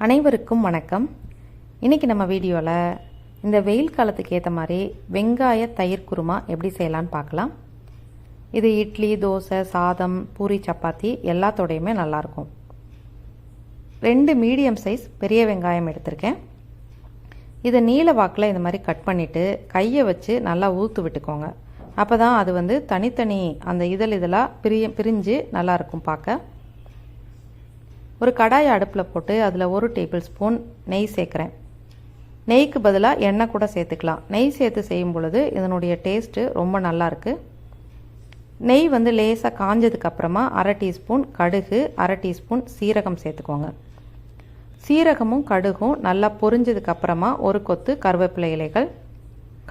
அனைவருக்கும் வணக்கம். இன்றைக்கி நம்ம வீடியோவில் இந்த வெயில் காலத்துக்கு ஏற்ற மாதிரி வெங்காய தயிர் குருமா எப்படி செய்யலான்னு பார்க்கலாம். இது இட்லி, தோசை, சாதம், பூரி, சப்பாத்தி எல்லாத்தோடையுமே நல்லாயிருக்கும். 2 மீடியம் சைஸ் பெரிய வெங்காயம் எடுத்திருக்கேன். இதை நீல வாக்கில் இந்த மாதிரி கட் பண்ணிவிட்டு கையை வச்சு நல்லா ஊற்று விட்டுக்கோங்க. அப்போ தான் அது தனித்தனி அந்த இதழாக பிரிஞ்சு நல்லாயிருக்கும் பார்க்க. ஒரு கடாயை அடுப்பில் போட்டு அதில் 1 டேபிள் ஸ்பூன் நெய் சேர்க்குறேன். நெய்க்கு பதிலாக எண்ணெய் கூட சேர்த்துக்கலாம். நெய் சேர்த்து செய்யும் பொழுது இதனுடைய டேஸ்ட்டு ரொம்ப நல்லாயிருக்கு. நெய் லேசாக காஞ்சதுக்கப்புறமா 1/2 டீஸ்பூன் கடுகு, 1/2 டீஸ்பூன் சீரகம் சேர்த்துக்கோங்க. சீரகமும் கடுகும் நல்லா பொரிஞ்சதுக்கப்புறமா 1 கொத்து கருவேப்பிலை இலைகள்.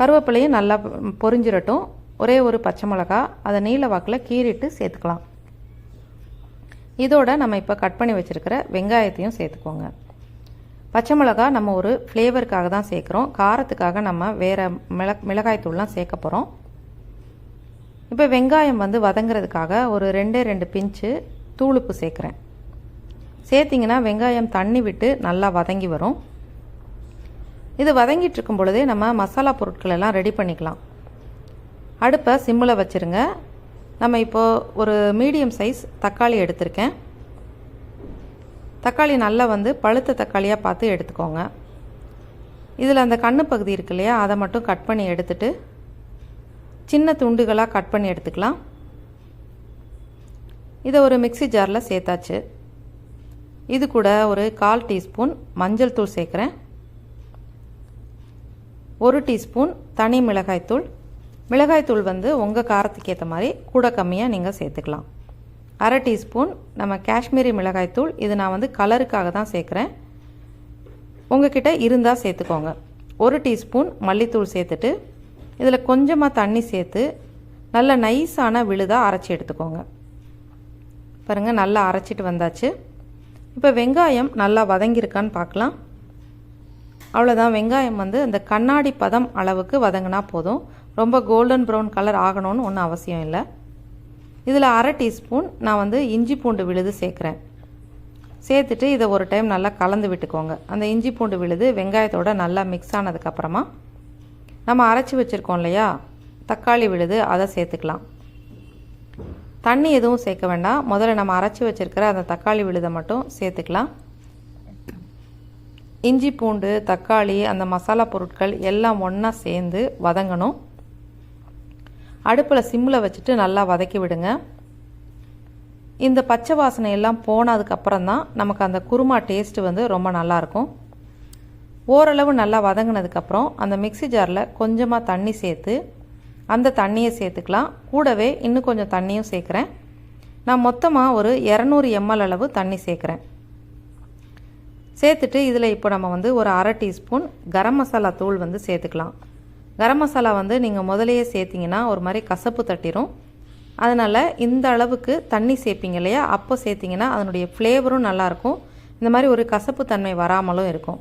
கருவேப்பிலையும் நல்லா பொரிஞ்சிடட்டும். ஒரே ஒரு பச்சை மிளகா அதை நீல வாக்கில் கீறிட்டு சேர்த்துக்கலாம். இதோட நம்ம இப்போ கட் பண்ணி வச்சுருக்கிற வெங்காயத்தையும் சேர்த்துக்கோங்க. பச்சை மிளகா நம்ம ஒரு ஃப்ளேவருக்காக தான் சேர்க்குறோம். காரத்துக்காக நம்ம வேறு மிளகாய்த்தூள்லாம் சேர்க்க போகிறோம். இப்போ வெங்காயம் வதங்கிறதுக்காக ஒரு 2 பிஞ்சு தூளுப்பு சேர்க்குறேன். சேர்த்திங்கன்னா வெங்காயம் தண்ணி விட்டு நல்லா வதங்கி வரும். இது வதங்கிட்டு இருக்கும் பொழுதே நம்ம மசாலா பொருட்கள் எல்லாம் ரெடி பண்ணிக்கலாம். அடுப்பை சிம்மில் வச்சுருங்க. நம்ம இப்போது ஒரு மீடியம் சைஸ் தக்காளி எடுத்திருக்கேன். தக்காளி நல்லா பழுத்த தக்காளியாக பார்த்து எடுத்துக்கோங்க. இதில் அந்த கண்ணு பகுதி இருக்கு இல்லையா, அதை மட்டும் கட் பண்ணி எடுத்துட்டு சின்ன துண்டுகளாக கட் பண்ணி எடுத்துக்கலாம். இதை ஒரு மிக்ஸி ஜாரில் சேர்த்தாச்சு. இது கூட ஒரு 1/4 டீஸ்பூன் மஞ்சள் தூள் சேர்க்குறேன். 1 டீஸ்பூன் தனி மிளகாய்த்தூள். மிளகாய்த்தூள் உங்கள் காரத்துக்கு ஏற்ற மாதிரி கூட கம்மியாக நீங்கள் சேர்த்துக்கலாம். 1/2 டீஸ்பூன் நம்ம காஷ்மீரி மிளகாய்த்தூள். இது நான் கலருக்காக தான் சேர்க்குறேன். உங்ககிட்ட இருந்தால் சேர்த்துக்கோங்க. 1 டீஸ்பூன் மல்லித்தூள் சேர்த்துட்டு இதில் கொஞ்சமாக தண்ணி சேர்த்து நல்ல நைஸான விழுதாக அரைச்சி எடுத்துக்கோங்க. பாருங்கள், நல்லா அரைச்சிட்டு வந்தாச்சு. இப்போ வெங்காயம் நல்லா வதங்கியிருக்கான்னு பார்க்கலாம். அவ்வளோதான். வெங்காயம் அந்த கண்ணாடி பதம் அளவுக்கு வதங்கினா போதும். ரொம்ப கோல்டன் ப்ரௌன் கலர் ஆகணும்னு ஒன்றும் அவசியம் இல்லை. இதில் 1/2 டீஸ்பூன் நான் இஞ்சி பூண்டு விழுது சேர்க்குறேன். சேர்த்துட்டு இதை ஒரு டைம் நல்லா கலந்து விட்டுக்கோங்க. அந்த இஞ்சி பூண்டு விழுது வெங்காயத்தோடு நல்லா மிக்ஸ் ஆனதுக்கப்புறமா நம்ம அரைச்சி வச்சுருக்கோம் இல்லையா தக்காளி விழுது, அதை சேர்த்துக்கலாம். தண்ணி எதுவும் சேர்க்க வேண்டாம். முதல்ல நம்ம அரைச்சி வச்சுருக்கிற அந்த தக்காளி விழுதை மட்டும் சேர்த்துக்கலாம். இஞ்சி பூண்டு, தக்காளி, அந்த மசாலா பொருட்கள் எல்லாம் ஒன்றா சேர்ந்து வதங்கணும். அடுப்பில் சிம்மில் வச்சுட்டு நல்லா வதக்கி விடுங்க. இந்த பச்சை வாசனை எல்லாம் போனதுக்கப்புறம் தான் நமக்கு அந்த குருமா டேஸ்ட்டு ரொம்ப நல்லாயிருக்கும். ஓரளவு நல்லா வதங்கினதுக்கப்புறம் அந்த மிக்ஸி ஜாரில் கொஞ்சமாக தண்ணி சேர்த்து அந்த தண்ணியை சேர்த்துக்கலாம். கூடவே இன்னும் கொஞ்சம் தண்ணியும் சேர்க்குறேன். நான் மொத்தமாக ஒரு 200 ml அளவு தண்ணி சேர்க்குறேன். சேர்த்துட்டு இதில் இப்போ நம்ம ஒரு 1/2 டீஸ்பூன் கரம் மசாலா தூள் சேர்த்துக்கலாம். கரம் மசாலா நீங்கள் முதலையே சேர்த்திங்கன்னா ஒரு மாதிரி கசப்பு தட்டிடும். அதனால் இந்த அளவுக்கு தண்ணி சேர்ப்பீங்க இல்லையா, அப்போ சேர்த்திங்கன்னா அதனுடைய ஃப்ளேவரும் நல்லாயிருக்கும். இந்த மாதிரி ஒரு கசப்பு தன்மை வராமலும் இருக்கும்.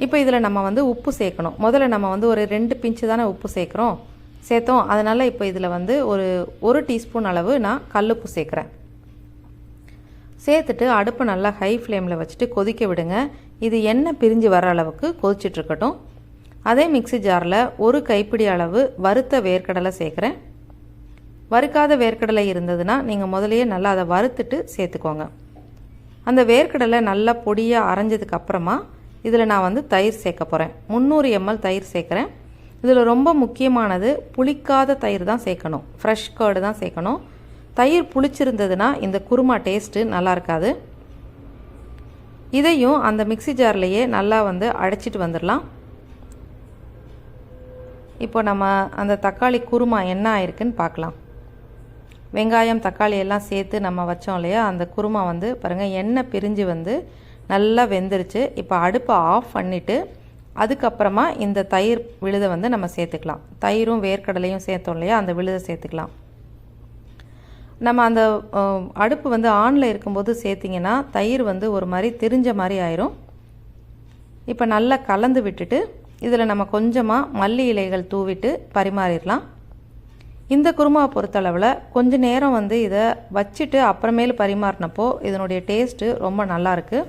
இப்போ இதில் நம்ம உப்பு சேர்க்கணும். முதல்ல நம்ம ஒரு 2 பிஞ்சு தானே உப்பு சேர்த்தோம். அதனால் இப்போ இதில் ஒரு 1 டீஸ்பூன் அளவு நான் கல்லுப்பு சேர்க்குறேன். சேர்த்துட்டு அடுப்பு நல்லா ஹை ஃப்ளேமில் வச்சுட்டு கொதிக்க விடுங்க. இது எண்ணெய் பிரிஞ்சு வர அளவுக்கு கொதிச்சிட்ருக்கட்டும். அதே மிக்ஸி ஜாரில் 1 கைப்பிடி அளவு வறுத்த வேர்க்கடலை சேர்க்குறேன். வறுக்காத வேர்க்கடலை இருந்ததுன்னா நீங்கள் முதலையே நல்லா அதை வறுத்துட்டு சேர்த்துக்கோங்க. அந்த வேர்க்கடலை நல்லா பொடியாக அரைஞ்சதுக்கப்புறமா இதில் நான் தயிர் சேர்க்க போகிறேன். 300 ml தயிர் சேர்க்குறேன். இதில் ரொம்ப முக்கியமானது புளிக்காத தயிர் தான் சேர்க்கணும். ஃப்ரெஷ் கர்டு தான் சேர்க்கணும். தயிர் புளிச்சிருந்ததுன்னா இந்த குருமா டேஸ்ட்டு நல்லா இருக்காது. இதையும் அந்த மிக்ஸி ஜார்லேயே நல்லா அடைச்சிட்டு வந்துடலாம். இப்போ நம்ம அந்த தக்காளி குருமா என்ன ஆயிருக்குன்னு பார்க்கலாம். வெங்காயம் தக்காளி எல்லாம் சேர்த்து நம்ம வச்சோம் இல்லையா, அந்த குருமா பாருங்கள் எண்ணெய் பிரிஞ்சு நல்லா வெந்துருச்சு. இப்போ அடுப்பை ஆஃப் பண்ணிவிட்டு அதுக்கப்புறமா இந்த தயிர் விழுதை நம்ம சேர்த்துக்கலாம். தயிரும் வேர்க்கடலையும் சேர்த்தோம் இல்லையா, அந்த விழுதை சேர்த்துக்கலாம். நம்ம அந்த அடுப்பு ஆனில் இருக்கும்போது சேர்த்திங்கன்னா தயிர் ஒரு மாதிரி திரிஞ்ச மாதிரி ஆயிரும். இப்போ நல்லா கலந்து விட்டுட்டு இதில் நம்ம கொஞ்சமாக மல்லி இலைகள் தூவிட்டு பரிமாறிடலாம். இந்த குருமாவை பொறுத்தளவில் கொஞ்ச நேரம் இதை வச்சுட்டு அப்புறமேல் பரிமாறினப்போ இதனுடைய டேஸ்ட்டு ரொம்ப நல்லாயிருக்கு.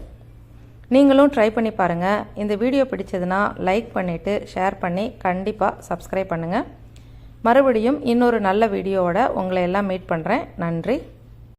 நீங்களும் ட்ரை பண்ணி பாருங்கள். இந்த வீடியோ பிடிச்சதுன்னா லைக் பண்ணிவிட்டு ஷேர் பண்ணி கண்டிப்பாக சப்ஸ்கிரைப் பண்ணுங்கள். மறுபடியும் இன்னொரு நல்ல வீடியோவோட உங்களை எல்லாம் மீட் பண்ணுறேன். நன்றி.